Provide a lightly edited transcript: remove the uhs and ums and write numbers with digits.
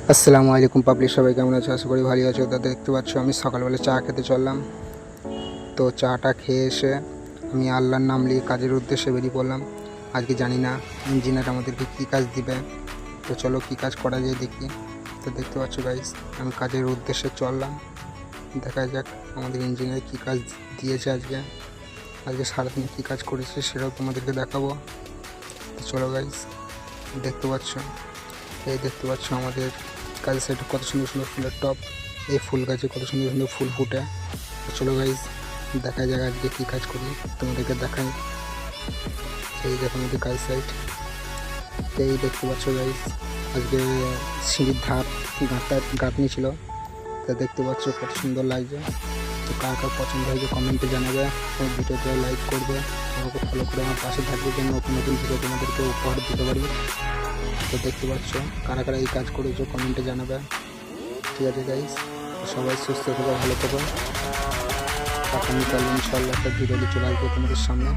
আসসালামু আলাইকুম পাবলিক, সবাই কেমন আছো? আশা করি ভালো আছো। তো দেখতে পাচ্ছ আমি সকালবেলা চা খেতে চললাম। তো চাটা খেয়ে এসে আমি আল্লাহর নাম নিয়ে কাজের উদ্দেশ্যে বেরিয়ে পড়লাম। আজকে জানি না ইঞ্জিনিয়ার আমাদেরকে কী কাজ দিবে, তো চলো কী কাজ করা যায় দেখি। তো দেখতে পাচ্ছ গাইস, আমি কাজের উদ্দেশ্যে চললাম। দেখা যাক আমাদের ইঞ্জিনিয়ার কী কাজ দিয়েছে আজকে সারাদিন কী কাজ করেছে সেটাও তোমাদেরকে দেখাবো। তো চলো গাইস, দেখতে পাচ্ছ আমাদের কাজের সাইডে কত সুন্দর সুন্দর ফুলের টব। এই ফুল গাছে কত সুন্দর সুন্দর ফুল ফুটে। তো চলো গাইস, দেখা যাক আজকে কী কাজ করি, তোমাদেরকে দেখাই। এই দেখো আমাদের কাজ সাইড, এই দেখতে পাচ্ছ গাইস, আজকে সিঁড়ির ধাপ গাঁথনি ছিল। তা দেখতে পাচ্ছ কত সুন্দর লাগছে। তো কার কার পছন্দ হয়েছে কমেন্টে জানাবে, আমার ভিডিওতে লাইক করবে, আমাকে ফলো করে আমার পাশে থাকবে, যেন নতুন নতুন ভিডিও তোমাদেরকে উপহার দিতে পারি। তো দেখতে পাচ্ছ কারা কারা এই কাজ করেছো কমেন্টে জানাবে। ঠিক আছে গাইস, সবাই সুস্থ থেকো, ভালো থেকো। আগামীকাল ইনশাআল্লাহ একটা ভিডিও চলে আসবে তোমাদের সামনে।